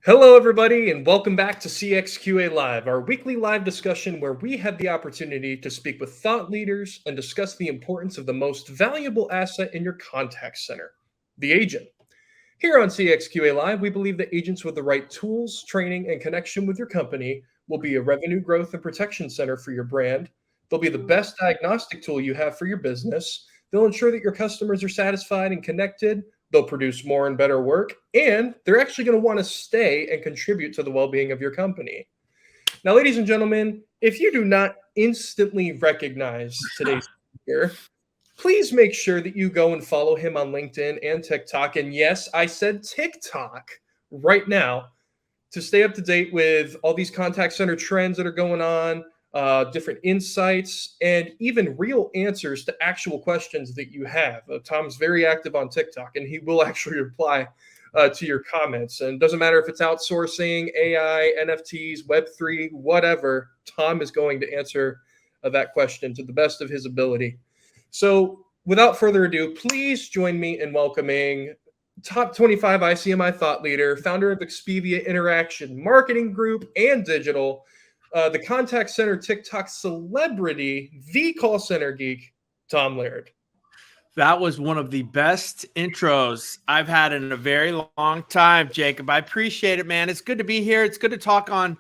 Hello, everybody, and welcome back to CXQA Live, our weekly live discussion where we have the opportunity to speak with thought leaders and discuss the importance of the most valuable asset in your contact center, the agent. Here on CXQA Live, we believe that agents with the right tools, training, and connection with your company will be a revenue growth and protection center for your brand. They'll be the best diagnostic tool you have for your business. They'll ensure that your customers are satisfied and connected. They'll produce more and better work, and they're actually going to want to stay and contribute to the well being of your company. Now, ladies and gentlemen, if you do not instantly recognize today's speaker, please make sure that you go and follow him on LinkedIn and TikTok. And yes, I said TikTok right now to stay up to date with all these contact center trends that are going on, different insights, and even real answers to actual questions that you have. Tom's very active on TikTok, and he will actually reply to your comments. And it doesn't matter if it's outsourcing, AI, NFTs, Web3, whatever, Tom is going to answer that question to the best of his ability. So without further ado, please join me in welcoming top 25 ICMI thought leader, founder of Expedia Interaction Marketing Group and Digital, the contact center TikTok celebrity, the call center geek, Tom Laird. That was one of the best intros I've had in a very long time, Jacob. I appreciate it, man. It's good to be here. It's good to talk on,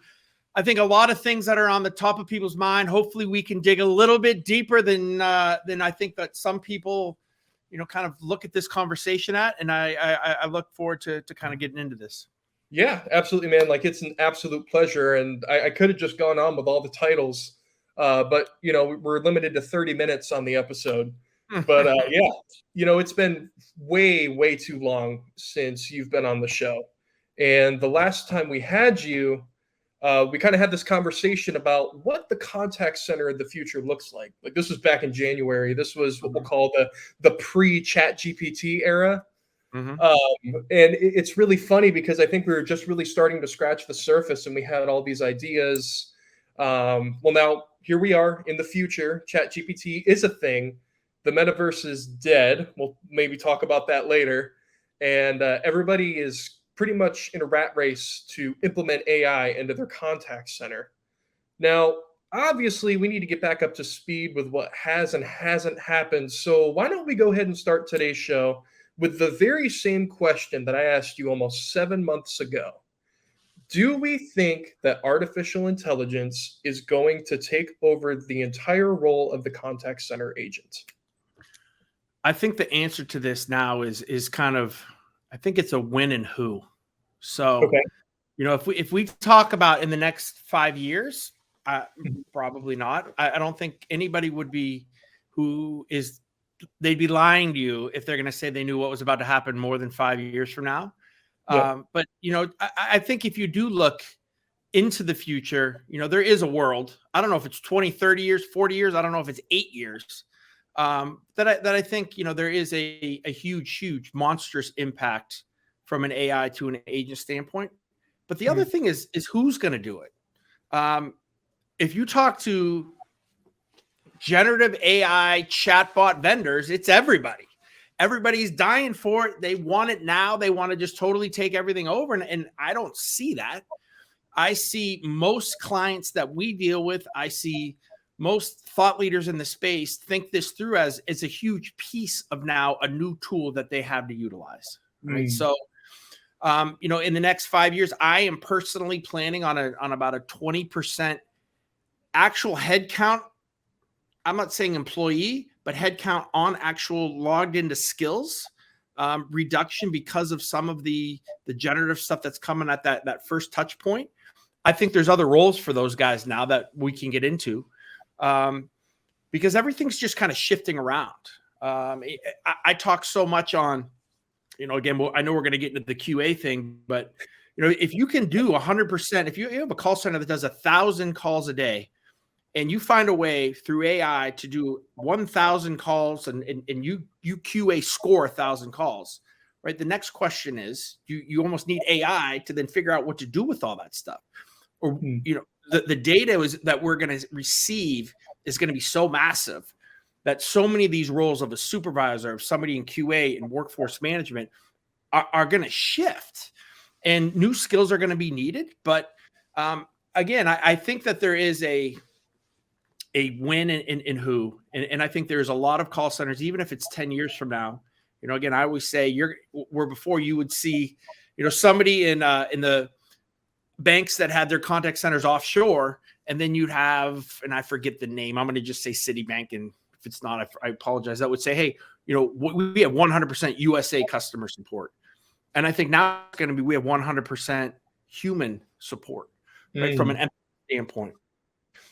I think, a lot of things that are on the top of people's mind. Hopefully we can dig a little bit deeper than I think that some people, kind of look at this conversation at. And I look forward to kind of getting into this. Yeah, absolutely, man. Like, it's an absolute pleasure. And I could have just gone on with all the titles, but, we're limited to 30 minutes on the episode. But yeah, it's been way, way too long since you've been on the show. And the last time we had you, we kind of had this conversation about what the contact center of the future looks like. Like, this was back in January. This was what we'll call the pre-chat GPT era. Mm-hmm. And it's really funny because I think we were just really starting to scratch the surface and we had all these ideas. Well, now here we are in the future. Chat GPT is a thing. The metaverse is dead. We'll maybe talk about that later. And everybody is pretty much in a rat race to implement AI into their contact center. Now, obviously, we need to get back up to speed with what has and hasn't happened. So why don't we go ahead and start today's show with the very same question that I asked you almost 7 months ago. Do we think that artificial intelligence is going to take over the entire role of the contact center agent? I think the answer to this now is kind of, I think it's a when and who. So, Okay. if we talk about in the next 5 years, probably not. I don't think anybody would be they'd be lying to you if they're going to say they knew what was about to happen more than 5 years from now. Yeah. But, I think if you do look into the future, there is a world. I don't know if it's 20, 30 years, 40 years. I don't know if it's 8 years. That I think, there is a huge, monstrous impact from an AI to an agent standpoint. But the other thing is who's going to do it? If you talk to generative AI chatbot vendors, it's everybody. Everybody's dying for it. They want it now. They want to just totally take everything over. And I don't see that. I see most clients that we deal with, I see most thought leaders in the space think this through as it's a huge piece of now a new tool that they have to utilize. Right. So, in the next 5 years, I am personally planning on about a 20% actual headcount. I'm not saying employee, but headcount on actual logged into skills reduction because of some of the generative stuff that's coming at that first touch point. I think there's other roles for those guys now that we can get into. Because everything's just kind of shifting around. I talk so much on, again, I know we're going to get into the QA thing, but, if you can do 100%, if you have a call center that does 1,000 calls a day and you find a way through AI to do 1,000 calls and you QA score 1,000 calls, right? The next question is you almost need AI to then figure out what to do with all that stuff. Or, the data that we're going to receive is going to be so massive that so many of these roles of a supervisor, of somebody in QA and workforce management are going to shift. and new skills are going to be needed. But again, I think that there is a win in who, and I think there's a lot of call centers, even if it's 10 years from now. Again, I always say where before you would see, somebody in the banks that had their contact centers offshore, and then you'd have, and I forget the name, I'm going to just say Citibank, and if it's not, I apologize. That would say, hey, we have 100% USA customer support. And I think now it's going to be, we have 100% human support, right? From an empathy standpoint.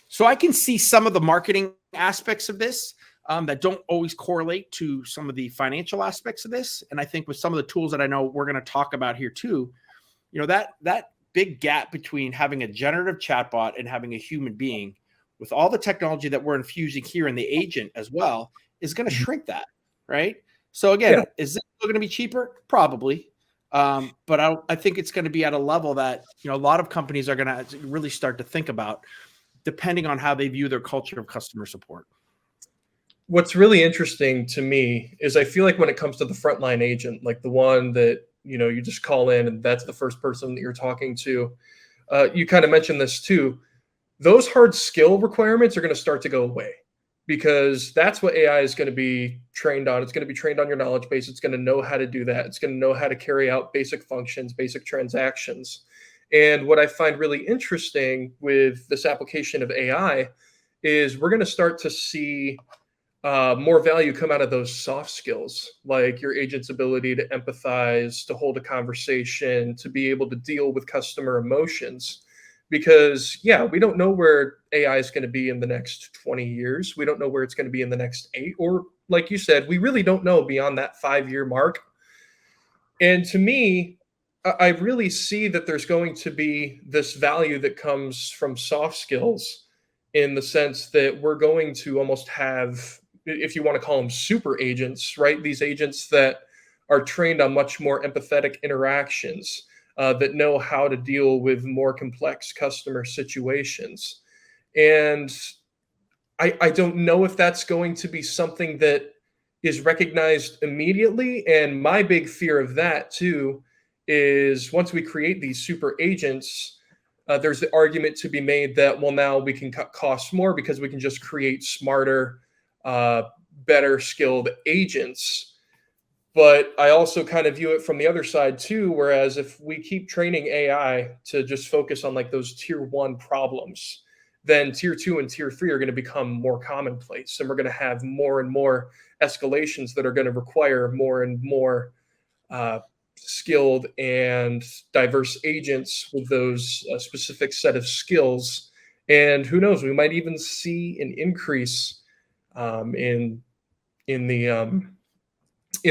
So I can see some of the marketing aspects of this that don't always correlate to some of the financial aspects of this. And I think with some of the tools that I know we're going to talk about here too, that big gap between having a generative chatbot and having a human being, with all the technology that we're infusing here in the agent as well, is going to shrink that, right? So again, is this still going to be cheaper? Probably. But I think it's going to be at a level that, a lot of companies are going to really start to think about, depending on how they view their culture of customer support. What's really interesting to me is I feel like when it comes to the frontline agent, like the one that, you just call in and that's the first person that you're talking to, you kind of mentioned this too. Those hard skill requirements are going to start to go away, because that's what AI is going to be trained on. It's going to be trained on your knowledge base. It's going to know how to do that. It's going to know how to carry out basic functions, basic transactions. And what I find really interesting with this application of AI is we're going to start to see more value come out of those soft skills, like your agent's ability to empathize, to hold a conversation, to be able to deal with customer emotions. Because, we don't know where AI is going to be in the next 20 years. We don't know where it's going to be in the next 8, or like you said, we really don't know beyond that 5-year mark. And to me, I really see that there's going to be this value that comes from soft skills, in the sense that we're going to almost have, if you want to call them super agents, right? These agents that are trained on much more empathetic interactions, that know how to deal with more complex customer situations. And I don't know if that's going to be something that is recognized immediately. And my big fear of that too is, once we create these super agents, there's the argument to be made that, well, now we can cut costs more because we can just create smarter, better skilled agents. But I also kind of view it from the other side too, whereas if we keep training AI to just focus on like those tier 1 problems, then tier 2 and tier 3 are going to become more commonplace, and we're going to have more and more escalations that are going to require more and more skilled and diverse agents with those specific set of skills. And who knows, we might even see an increase in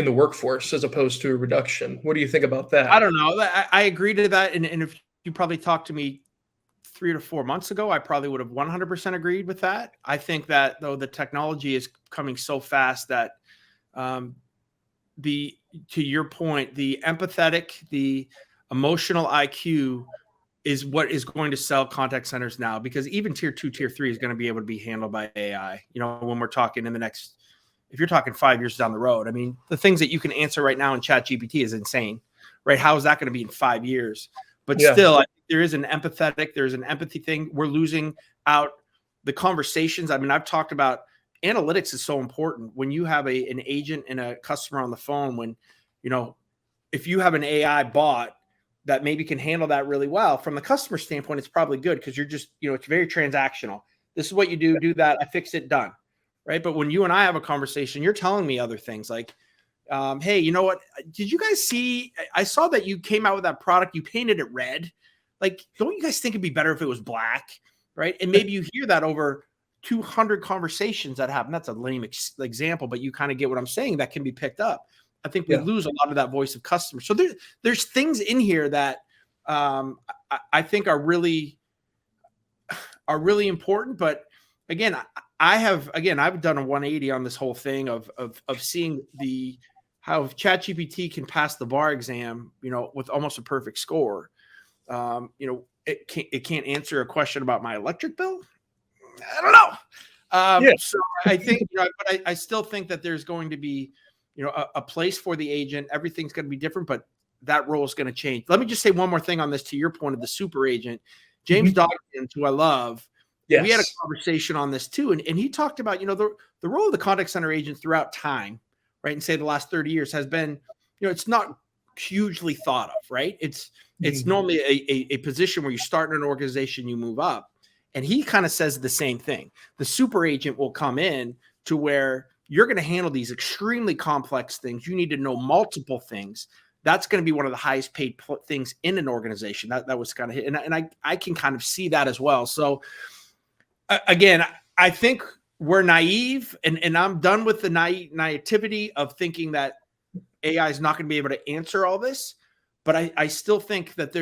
the workforce as opposed to a reduction. What do you think about that? I don't know. I agree to that. And if you probably talked to me 3 to 4 months ago, I probably would have 100% agreed with that. I think that though the technology is coming so fast that to your point, the empathetic, the emotional IQ is what is going to sell contact centers now, because even tier 2, tier 3 is going to be able to be handled by AI. When we're talking in the next, if you're talking 5 years down the road, I mean, the things that you can answer right now in ChatGPT is insane, right? How is that going to be in 5 years? But still, I think there is an empathetic, there's an empathy thing. We're losing out the conversations. I mean, I've talked about analytics is so important when you have an agent and a customer on the phone. When, if you have an AI bot that maybe can handle that really well, from the customer standpoint, it's probably good, because you're just, it's very transactional. This is what you do that, I fix it, done. Right. But when you and I have a conversation, you're telling me other things like, hey, you know what? Did you guys see? I saw that you came out with that product. You painted it red. Like, don't you guys think it'd be better if it was black? Right. And maybe you hear that over 200 conversations that happen. That's a lame example, but you kind of get what I'm saying. That can be picked up. I think we lose a lot of that voice of customer. So there's things in here that I think are really important. But again, I've done a 180 on this whole thing of seeing how ChatGPT can pass the bar exam, with almost a perfect score. It can't answer a question about my electric bill. I don't know. So I think, but I still think that there's going to be, a place for the agent. Everything's going to be different, but that role is going to change. Let me just say one more thing on this, to your point of the super agent. James Mhm. Dawkins, who I love, we had a Yes. conversation on this too. And he talked about, the role of the contact center agent throughout time, right? And say the last 30 years has been, it's not hugely thought of, right? It's Mhm. normally a position where you start in an organization, you move up. And he kind of says the same thing. The super agent will come in to where you're going to handle these extremely complex things. You need to know multiple things. That's going to be one of the highest paid things in an organization. That was kind of hit. And I can kind of see that as well. So again, I think we're naive, and I'm done with the naivety of thinking that AI is not going to be able to answer all this. But I still think that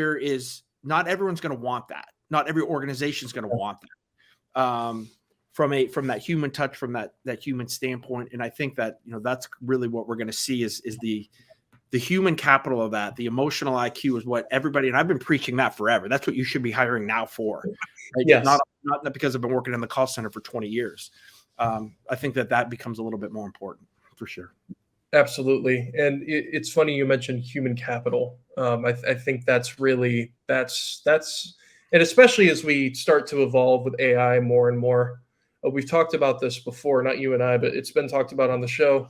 not everyone's going to want that. Not every organization is going to want that. From that human touch, from that human standpoint. And I think that, that's really what we're going to see is the human capital of that. The emotional IQ is what everybody, and I've been preaching that forever. That's what you should be hiring now for, right? Yes. Not because I've been working in the call center for 20 years. I think that becomes a little bit more important for sure. Absolutely. And it's funny you mentioned human capital. I think that's really, and especially as we start to evolve with AI more and more. We've talked about this before, not you and I, but it's been talked about on the show.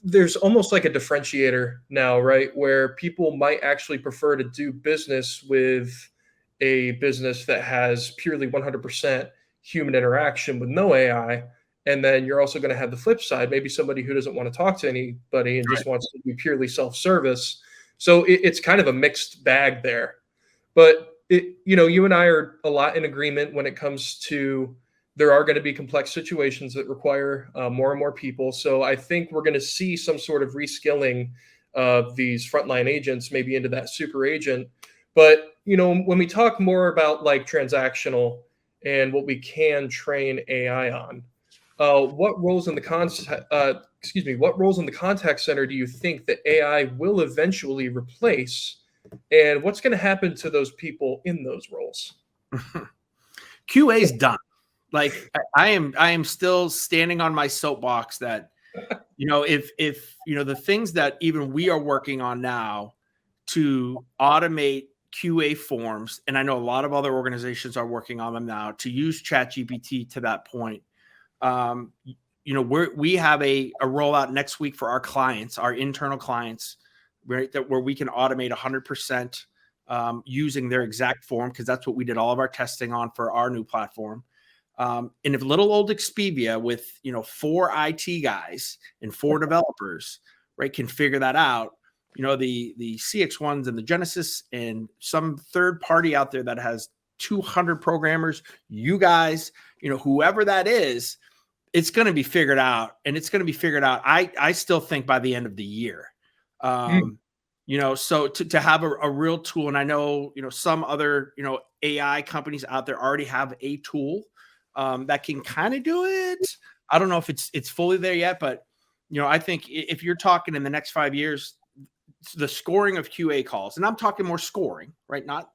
There's almost like a differentiator now, right? Where people might actually prefer to do business with a business that has purely 100% human interaction with no AI. And then you're also going to have the flip side, maybe somebody who doesn't want to talk to anybody and just wants to be purely self-service. So it's kind of a mixed bag there. But you and I are a lot in agreement when it comes to there are going to be complex situations that require more and more people. So I think we're going to see some sort of reskilling of these frontline agents, maybe into that super agent. But when we talk more about like transactional and what we can train AI on, what roles in the what roles in the contact center do you think that AI will eventually replace, and what's going to happen to those people in those roles? QA is done. Like I am still standing on my soapbox that, if the things that even we are working on now to automate QA forms, and I know a lot of other organizations are working on them now to use ChatGPT to that point. We have a rollout next week for our clients, our internal clients, right? Where we can automate 100% using their exact form, because that's what we did all of our testing on for our new platform. And if little old Expedia with 4 IT guys and 4 developers, right, can figure that out, the CX1s and the Genesis and some third party out there that has 200 programmers, you guys, whoever that is, it's going to be figured out, and it's going to be figured out. I still think by the end of the year. So to have a real tool, and I know, some other, AI companies out there already have a tool that can kind of do it. I don't know if it's fully there yet, but, I think if you're talking in the next 5 years, the scoring of QA calls, and I'm talking more scoring, right? Not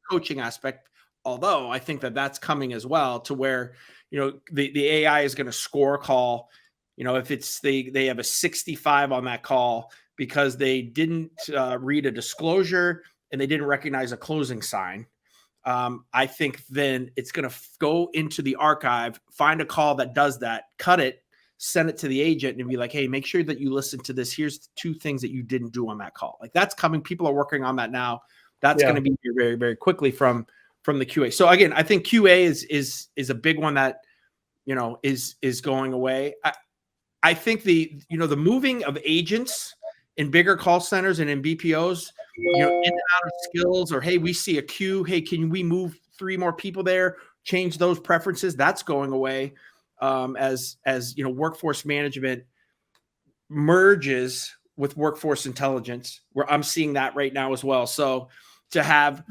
coaching aspect. Although I think that's coming as well, to where, the AI is going to score a call. If it's they have a 65 on that call because they didn't read a disclosure and they didn't recognize a closing sign. I think then it's going to go into the archive, find a call that does that, cut it, send it to the agent, and be like, hey, make sure that you listen to this. Here's 2 things that you didn't do on that call. Like, that's coming. People are working on that now. That's going to be here very, very quickly from the QA. So again, I think QA is a big one that, is going away. I think the moving of agents in bigger call centers and in BPOs, in and out of skills, or, hey, we see a queue. Hey, can we move 3 more people there? Change those preferences. That's going away as workforce management merges with workforce intelligence, where I'm seeing that right now as well. So to have,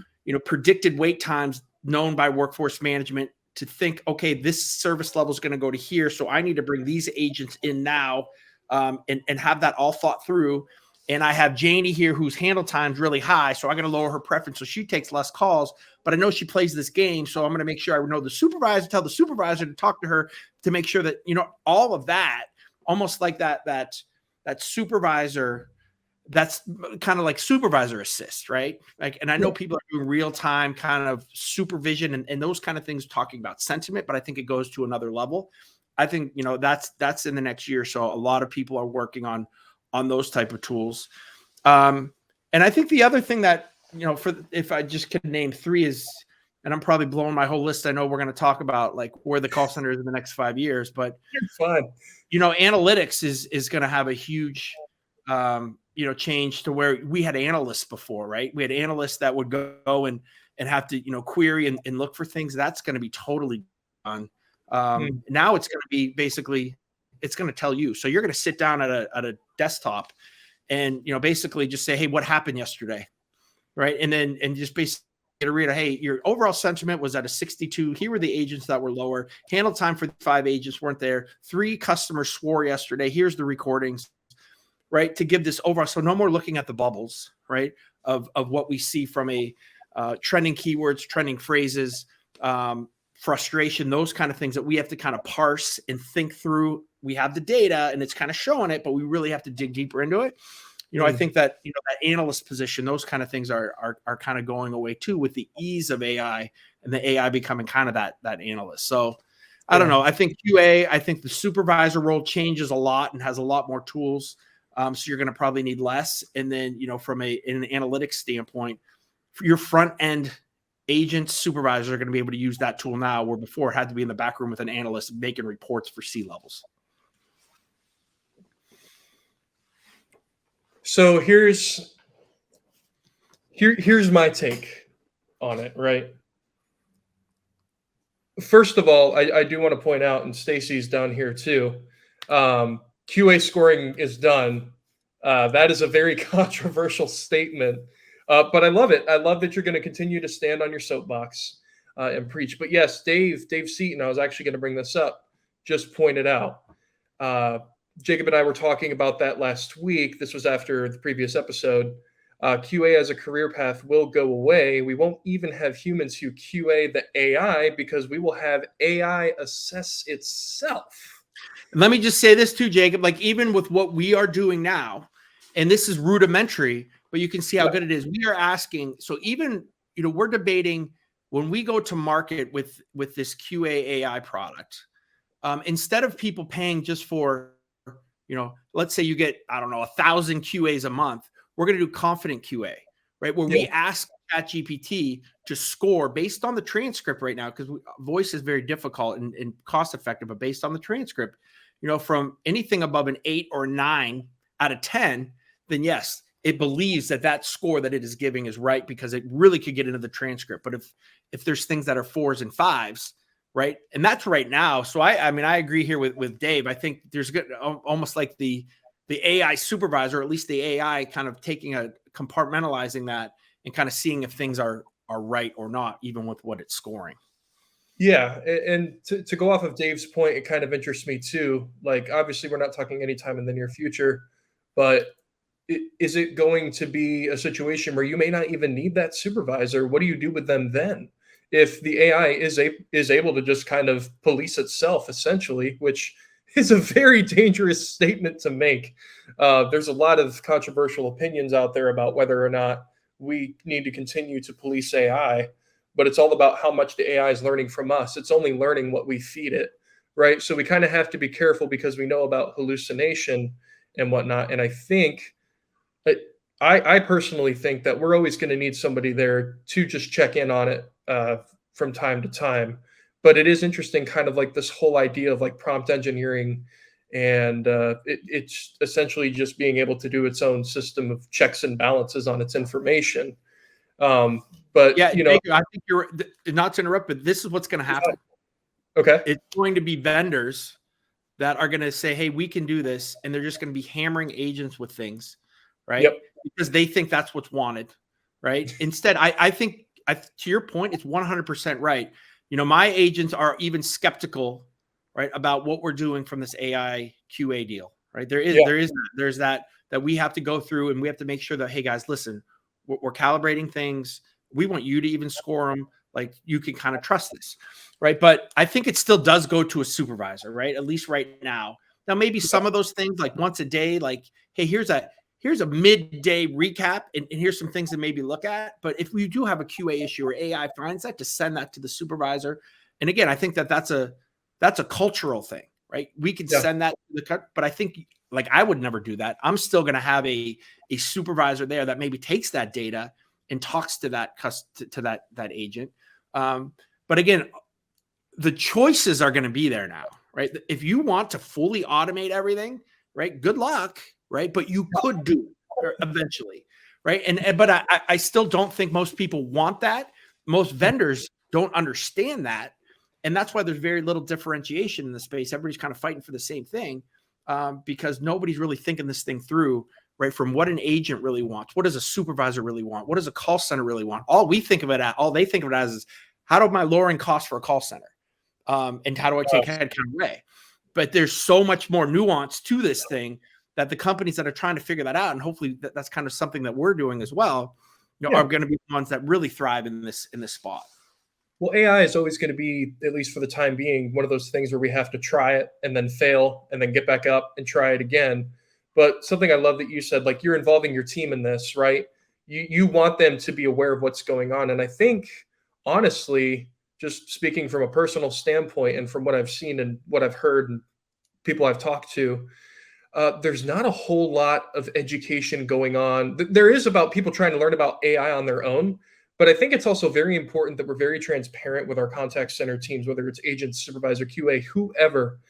predicted wait times known by workforce management, to think, okay, this service level is going to go to here, so I need to bring these agents in now, and have that all thought through. And I have Janie here whose handle time's really high, so I'm going to lower her preference so she takes less calls. But I know she plays this game, so I'm going to make sure I know the supervisor, tell the supervisor to talk to her to make sure that, all of that, almost like that supervisor that's kind of like supervisor assist, right? Like, and I know Yeah. people are doing real time kind of supervision and those kind of things, talking about sentiment, but I think it goes to another level. I think, you know, that's in the next year or so. A lot of people are working on those type of tools. And I think the other thing that, you know, for if I just can name three is, and I'm probably blowing my whole list. I know we're going to talk about like where the call center is in the next 5 years, but You're fine. you know, analytics is going to have a huge, you know, change to where we had analysts before, right? We had analysts that would go and have to, you know, query and look for things. That's going to be totally done. Now it's going to be basically, it's going to tell you. So you're going to sit down at a desktop and, you know, basically just say, hey, what happened yesterday? Right. And just basically get a read of, hey, your overall sentiment was at a 62. Here were the agents that were lower. Handle time for 5 agents weren't there. 3 customers swore yesterday. Here's the recordings, right? To give this overall. So no more looking at the bubbles, right? Of what we see from a trending keywords, trending phrases, frustration, those kind of things that we have to kind of parse and think through. We have the data and it's kind of showing it, but we really have to dig deeper into it. You know, I think that, you know, that analyst position, those kind of things are kind of going away too, with the ease of AI and the AI becoming kind of that analyst. So I don't know. I think QA, I think the supervisor role changes a lot and has a lot more tools. So you're going to probably need less. And then, you know, from an analytics standpoint, for your front end agents, supervisors are going to be able to use that tool now, where before it had to be in the back room with an analyst making reports for C-levels. So here's my take on it, right? First of all, I do want to point out, and Stacy's down here too, QA scoring is done. That is a very controversial statement, but I love it. I love that you're going to continue to stand on your soapbox and preach. But yes, Dave Seaton, I was actually going to bring this up, just pointed out. Jacob and I were talking about that last week. This was after the previous episode. QA as a career path will go away. We won't even have humans who QA the AI because we will have AI assess itself. Let me just say this too, Jacob, like even with what we are doing now, and this is rudimentary, but you can see how good it is. We are asking, so even, you know, we're debating when we go to market with this QA AI product, instead of people paying just for, you know, let's say you get, I don't know, 1,000 QAs a month, we're going to do confident QA, right? Where we ask ChatGPT to score based on the transcript right now, because voice is very difficult and cost effective, but based on the transcript, you know, from anything above an 8 or 9 out of 10, then yes, it believes that score that it is giving is right, because it really could get into the transcript. But if there's things that are 4s and 5s, right, and that's right now. So I mean, I agree here with Dave. I think there's good, almost like the AI supervisor, or at least the AI kind of compartmentalizing that and kind of seeing if things are right or not, even with what it's scoring. Yeah, and to go off of Dave's point, it kind of interests me too. Like, obviously, we're not talking anytime in the near future, but is it going to be a situation where you may not even need that supervisor? What do you do with them then? If the AI is able to just kind of police itself, essentially, which is a very dangerous statement to make. There's a lot of controversial opinions out there about whether or not we need to continue to police AI, but it's all about how much the AI is learning from us. It's only learning what we feed it, right? So we kind of have to be careful because we know about hallucination and whatnot. And I think, I personally think that we're always going to need somebody there to just check in on it from time to time. But it is interesting, kind of like this whole idea of like prompt engineering, and it's essentially just being able to do its own system of checks and balances on its information. But yeah, you know, I think you're not to interrupt, but this is what's going to happen. Okay, it's going to be vendors that are going to say, "Hey, we can do this," and they're just going to be hammering agents with things, right? Yep. Because they think that's what's wanted, right? Instead, I think to your point, it's 100% right. You know, my agents are even skeptical, right, about what we're doing from this AI QA deal, right? There's that we have to go through, and we have to make sure that, hey guys, listen, we're calibrating things. We want you to even score them. Like, you can kind of trust this, right? But I think it still does go to a supervisor, right? At least right now. Now, maybe some of those things, like once a day, like, hey, here's here's a midday recap, and here's some things to maybe look at. But if we do have a QA issue or AI finds that, to send that to the supervisor. And again, I think that's a cultural thing, right? We could send that to the cut, but I think like I would never do that. I'm still going to have a supervisor there that maybe takes that data and talks to that that agent. But again, the choices are going to be there now, right? If you want to fully automate everything, right? Good luck, right? But you could do it eventually, right? But I still don't think most people want that. Most vendors don't understand that. And that's why there's very little differentiation in the space. Everybody's kind of fighting for the same thing because nobody's really thinking this thing through, right? From what an agent really wants. What does a supervisor really want? What does a call center really want? All they think of it as is, how do I lowering costs for a call center? And how do I take headcount away? But there's so much more nuance to this thing that the companies that are trying to figure that out, and hopefully that's kind of something that we're doing as well, are going to be the ones that really thrive in this spot. Well, AI is always going to be, at least for the time being, one of those things where we have to try it and then fail and then get back up and try it again. But something I love that you said, like, you're involving your team in this, right? You want them to be aware of what's going on. And I think, honestly, just speaking from a personal standpoint and from what I've seen and what I've heard and people I've talked to, there's not a whole lot of education going on. There is about people trying to learn about AI on their own, but I think it's also very important that we're very transparent with our contact center teams, whether it's agents, supervisor, QA, whoever,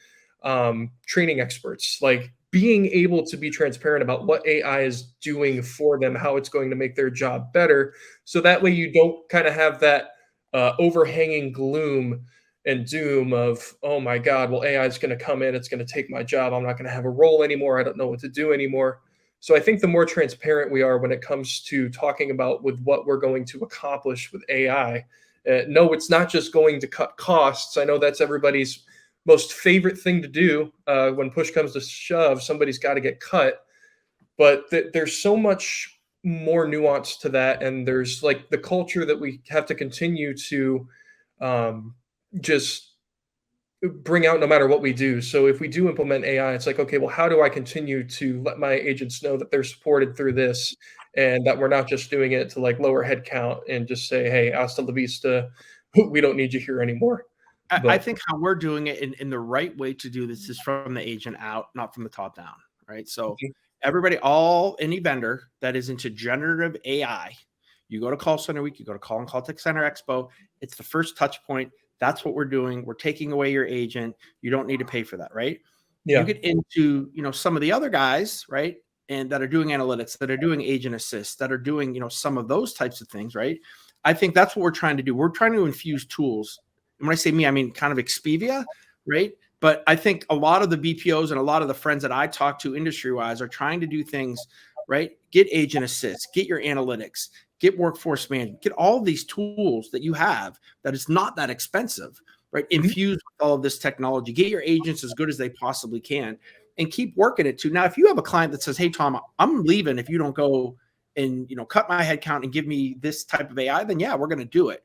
training experts, like being able to be transparent about what AI is doing for them, how it's going to make their job better. So that way you don't kind of have that overhanging gloom and doom of, oh my God, well, AI is going to come in, it's going to take my job. I'm not going to have a role anymore. I don't know what to do anymore. So I think the more transparent we are when it comes to talking about with what we're going to accomplish with AI, no, it's not just going to cut costs. I know that's everybody's most favorite thing to do. When push comes to shove, somebody's got to get cut. But there's so much more nuance to that. And there's like the culture that we have to continue to just bring out no matter what we do. So if we do implement AI, it's like, okay, well, how do I continue to let my agents know that they're supported through this and that we're not just doing it to like lower headcount and just say, hey, hasta la vista, we don't need you here anymore. I think how we're doing it in the right way to do this is from the agent out, not from the top down, right? So everybody, any vendor that is into generative AI, you go to Call Center Week, you go to Call and Contact Center Expo, it's the first touch point. That's what we're doing. We're taking away your agent. You don't need to pay for that, right? You get into, some of the other guys, right? And that are doing analytics, that are doing agent assist, that are doing, some of those types of things, right? I think that's what we're trying to do. We're trying to infuse tools. And when I say me, I mean kind of Expedia, right? But I think a lot of the BPOs and a lot of the friends that I talk to industry-wise are trying to do things, right? Get agent assist, get your analytics, get workforce management, get all these tools that you have that is not that expensive, right? Infuse with all of this technology, get your agents as good as they possibly can and keep working it too. Now, if you have a client that says, hey, Tom, I'm leaving if you don't go and, cut my headcount and give me this type of AI, then yeah, we're going to do it.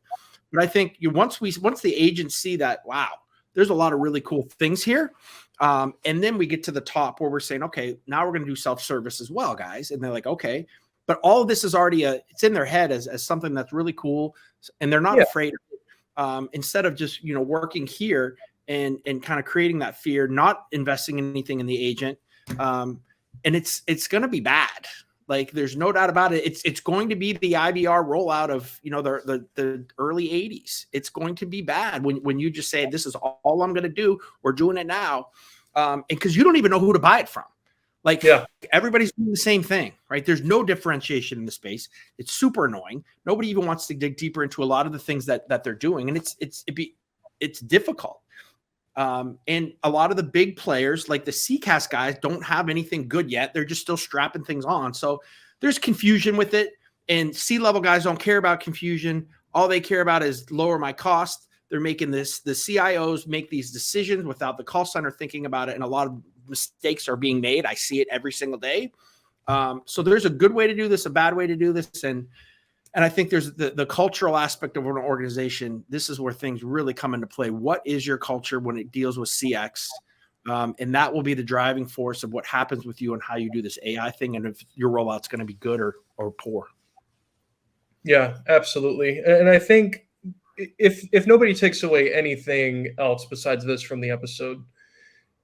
But I think once the agents see that, wow, there's a lot of really cool things here. And then we get to the top where we're saying, okay, now we're going to do self-service as well, guys. And they're like, okay, but all of this is already it's in their head as something that's really cool. And they're not afraid of it. Instead of just, working here and kind of creating that fear, not investing anything in the agent. And it's going to be bad. Like there's no doubt about it. It's going to be the IBR rollout of, the early 80s. It's going to be bad when you just say, this is all I'm going to do. We're doing it now. And because you don't even know who to buy it from. Like everybody's doing the same thing, right? There's no differentiation in the space. It's super annoying. Nobody even wants to dig deeper into a lot of the things that they're doing. And it's difficult. And a lot of the big players like the CCAS guys don't have anything good yet. They're just still strapping things on. So there's confusion with it, and C-level guys don't care about confusion. All they care about is lower my cost. They're making the CIOs make these decisions without the call center thinking about it. And a lot of mistakes are being made. I see it every single day. So there's a good way to do this, a bad way to do this. And I think there's the cultural aspect of an organization. This is where things really come into play. What is your culture when it deals with CX, And that will be the driving force of what happens with you and how you do this AI thing, and if your rollout's going to be good or poor. Yeah, absolutely. And I think if nobody takes away anything else besides this from the episode,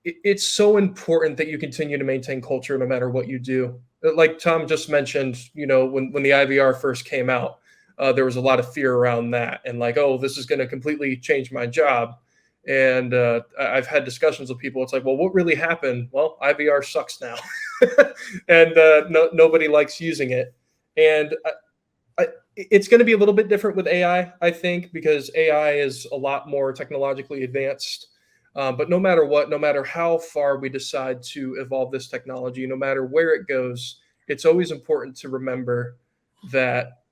it's so important that you continue to maintain culture no matter what you do. Like Tom just mentioned, when the IVR first came out, there was a lot of fear around that, and like, oh, this is going to completely change my job. And I've had discussions with people. It's like, well, what really happened? Well, IVR sucks now, and nobody likes using it. And it's going to be a little bit different with AI, I think, because AI is a lot more technologically advanced. But no matter what, no matter how far we decide to evolve this technology, no matter where it goes, it's always important to remember that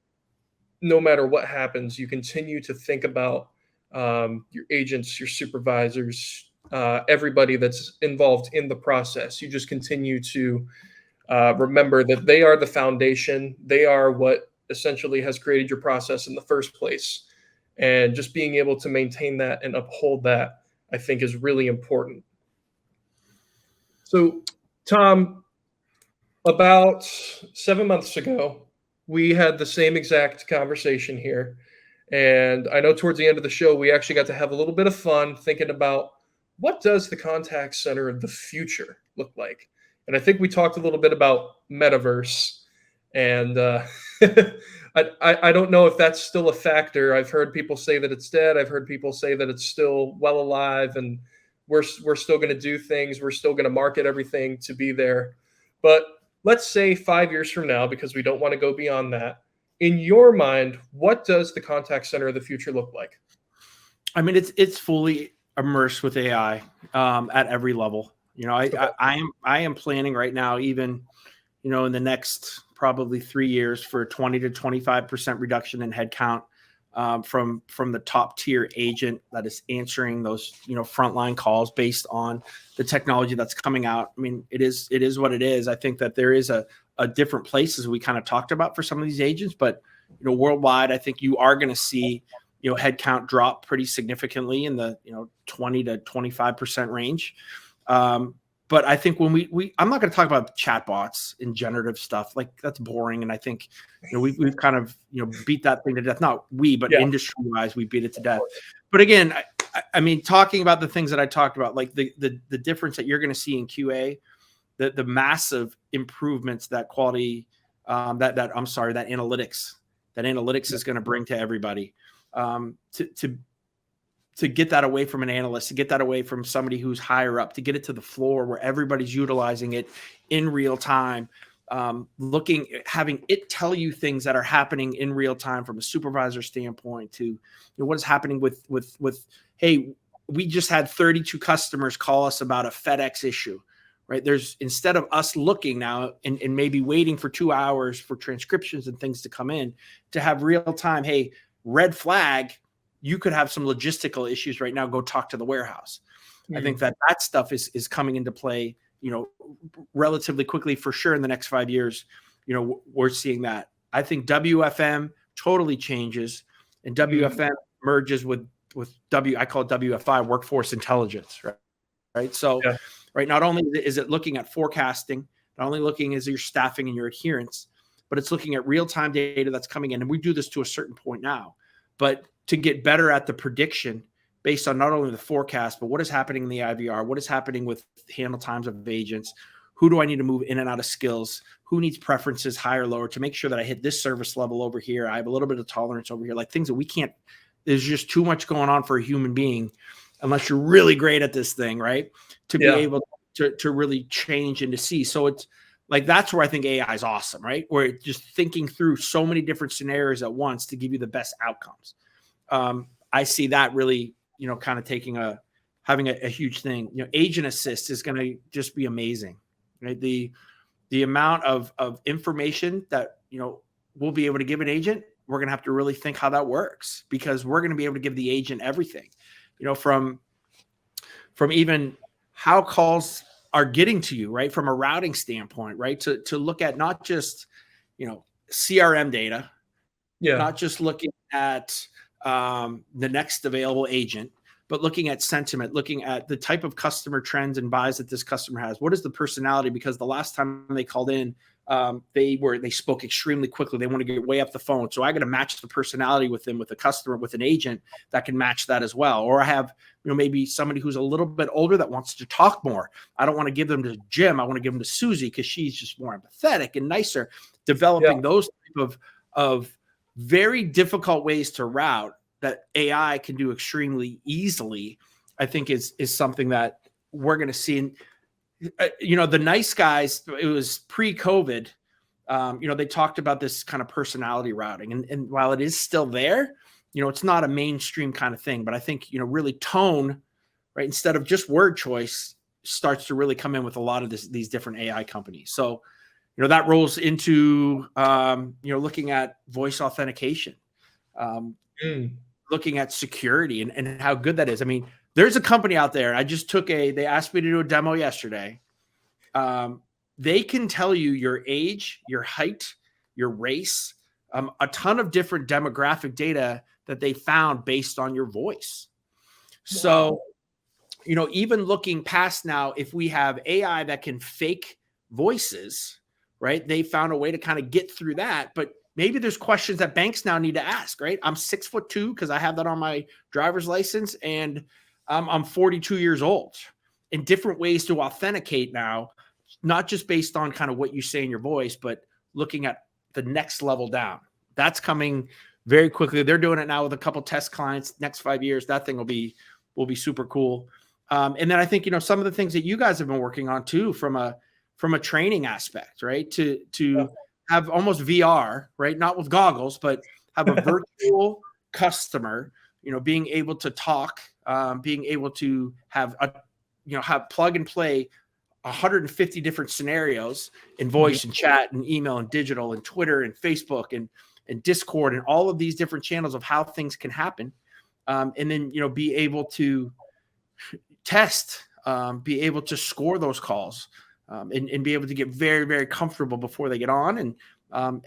no matter what happens, you continue to think about your agents, your supervisors, everybody that's involved in the process. You just continue to remember that they are the foundation. They are what essentially has created your process in the first place. And just being able to maintain that and uphold that, I think, is really important. So, Tom, about 7 months ago, we had the same exact conversation here. And I know towards the end of the show, we actually got to have a little bit of fun thinking about what does the contact center of the future look like? And I think we talked a little bit about metaverse. And I don't know if that's still a factor. I've heard people say that it's dead. I've heard people say that it's still well alive, and we're still going to do things. We're still going to market everything to be there. But let's say 5 years from now, because we don't want to go beyond that. In your mind, what does the contact center of the future look like? I mean, it's fully immersed with AI at every level. I am planning right now, even in the next probably 3 years, for 20 to 25% reduction in headcount from the top tier agent that is answering those frontline calls based on the technology that's coming out. I mean, it is what it is. I think that there is a different place, as we kind of talked about, for some of these agents, but worldwide, I think you are going to see headcount drop pretty significantly in the 20 to 25% range. But I think when I'm not going to talk about chatbots and generative stuff, like that's boring. And I think, we've kind of, beat that thing to death. Not we, but industry wise, we beat it to death. But again, I mean, talking about the things that I talked about, like the difference that you're going to see in QA, the massive improvements that quality, that analytics is going to bring to everybody, to get that away from an analyst, to get that away from somebody who's higher up, to get it to the floor where everybody's utilizing it in real time, having it tell you things that are happening in real time from a supervisor standpoint, to what is happening with, hey, we just had 32 customers call us about a FedEx issue, right? Instead of us looking now and maybe waiting for 2 hours for transcriptions and things to come in, to have real time, hey, red flag, you could have some logistical issues right now, go talk to the warehouse. I think that stuff is coming into play, relatively quickly, for sure. In the next 5 years, we're seeing that. I think WFM totally changes, and WFM merges with I call it WFI, workforce intelligence, right? So, right, not only is it looking at forecasting, not only looking at your staffing and your adherence, but it's looking at real-time data that's coming in. And we do this to a certain point now, but to get better at the prediction based on not only the forecast, but what is happening in the IVR, what is happening with handle times of agents, who do I need to move in and out of skills, who needs preferences higher or lower to make sure that I hit this service level over here, I have a little bit of tolerance over here, like things that we can't, there's just too much going on for a human being, unless you're really great at this thing, right? To be able to really change and to see. So it's like, that's where I think AI is awesome, right? Where it's just thinking through so many different scenarios at once to give you the best outcomes. I see that really, kind of having a huge thing. Agent assist is going to just be amazing, right? The amount of information that, we'll be able to give an agent, we're going to have to really think how that works, because we're going to be able to give the agent everything, from even how calls are getting to you, right? From a routing standpoint, right? To look at not just, CRM data, not just looking at the next available agent, but looking at sentiment, looking at the type of customer trends and buys that this customer has. What is the personality? Because the last time they called in, they spoke extremely quickly. They want to get way up the phone. So I got to match the personality with them, with a customer, with an agent that can match that as well. Or I have, maybe somebody who's a little bit older that wants to talk more. I don't want to give them to Jim. I want to give them to Susie because she's just more empathetic and nicer. Developing those type of very difficult ways to route that AI can do extremely easily, I think is something that we're going to see. The nice guys, it was pre-COVID, they talked about this kind of personality routing. And while it is still there, it's not a mainstream kind of thing. But I think, really tone, right, instead of just word choice, starts to really come in with a lot of these different AI companies. So, that rolls into, looking at voice authentication, looking at security and how good that is. I mean, there's a company out there. I just they asked me to do a demo yesterday. They can tell you your age, your height, your race, a ton of different demographic data that they found based on your voice. So, even looking past now, if we have AI that can fake voices, right? They found a way to kind of get through that, but maybe there's questions that banks now need to ask, right? I'm 6'2" because I have that on my driver's license, and I'm 42 years old. In different ways to authenticate now, not just based on kind of what you say in your voice, but looking at the next level down. That's coming very quickly. They're doing it now with a couple test clients. Next 5 years, that thing will be super cool. And then I think, some of the things that you guys have been working on too, from a training aspect, right? To have almost VR, right? Not with goggles, but have a virtual customer, being able to talk, being able to have have plug and play 150 different scenarios in voice and chat and email and digital and Twitter and Facebook and Discord and all of these different channels of how things can happen. And then, be able to test, be able to score those calls, and be able to get very, very comfortable before they get on. And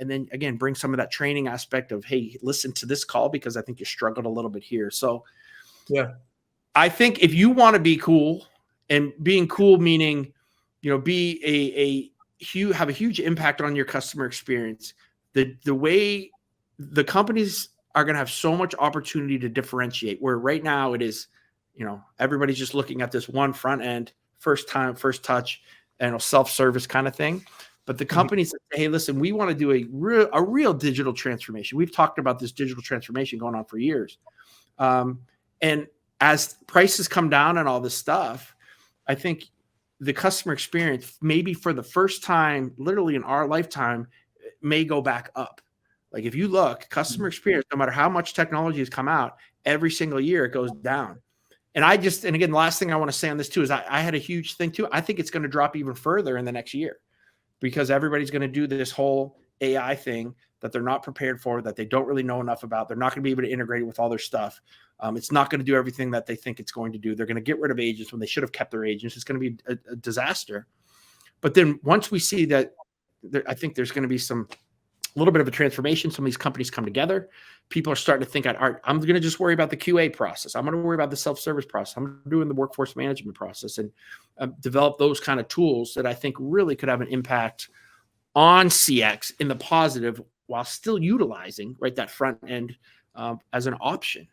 then again, bring some of that training aspect of, hey, listen to this call because I think you struggled a little bit here. So I think if you want to be cool, and being cool meaning, be have a huge impact on your customer experience, the way the companies are going to have so much opportunity to differentiate, where right now it is, everybody's just looking at this one front end, first time, first touch, and self-service kind of thing. But the companies that say, hey, listen, we want to do a real digital transformation. We've talked about this digital transformation going on for years. And as prices come down and all this stuff, I think the customer experience, maybe for the first time, literally in our lifetime, may go back up. Like if you look, customer experience, no matter how much technology has come out, every single year it goes down. And again, the last thing I want to say on this too is I had a huge thing too. I think it's going to drop even further in the next year because everybody's going to do this whole AI thing that they're not prepared for, that they don't really know enough about. They're not going to be able to integrate it with all their stuff. It's not going to do everything that they think it's going to do. They're going to get rid of agents when they should have kept their agents. It's going to be a disaster. But then once we see that, I think there's going to be a little bit of a transformation. Some of these companies come together. People are starting to think, all right, I'm going to just worry about the QA process. I'm going to worry about the self-service process. I'm doing the workforce management process and develop those kind of tools that I think really could have an impact on CX in the positive while still utilizing that front end as an option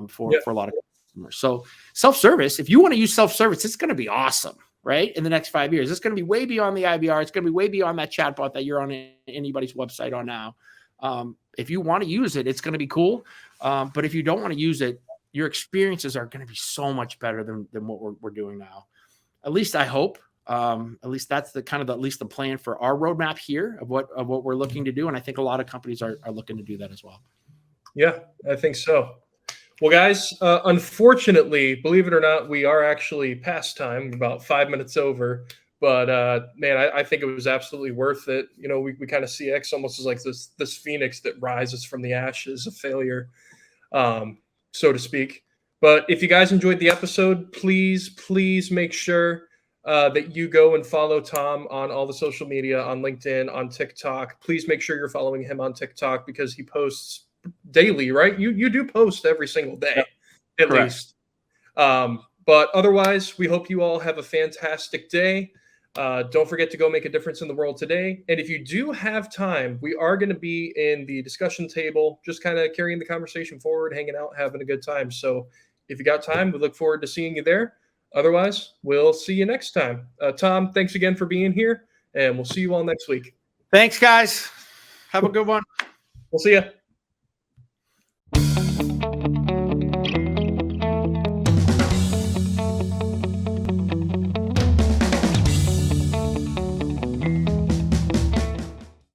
for a lot of customers. So self-service, if you want to use self-service, it's going to be awesome, right? In the next 5 years, it's going to be way beyond the IVR. It's going to be way beyond that chatbot that you're on anybody's website on now. If you want to use it, it's going to be cool. But if you don't want to use it, your experiences are going to be so much better than what we're doing now. At least I hope. At least that's the plan for our roadmap here of what we're looking to do. And I think a lot of companies are looking to do that as well. Yeah, I think so. Well, guys, unfortunately, believe it or not, we are actually past time, about 5 minutes over. But man, I think it was absolutely worth it. We kind of see X almost as like this phoenix that rises from the ashes of failure, so to speak. But if you guys enjoyed the episode, please make sure that you go and follow Tom on all the social media, on LinkedIn, on TikTok. Please make sure you're following him on TikTok because he posts daily, right? You do post every single day, at least. But otherwise, we hope you all have a fantastic day. Don't forget to go make a difference in the world today. And if you do have time, we are going to be in the discussion table, just kind of carrying the conversation forward, hanging out, having a good time. So if you got time, we look forward to seeing you there. Otherwise, we'll see you next time. Tom, thanks again for being here, and we'll see you all next week. Thanks, guys. Have a good one. We'll see you.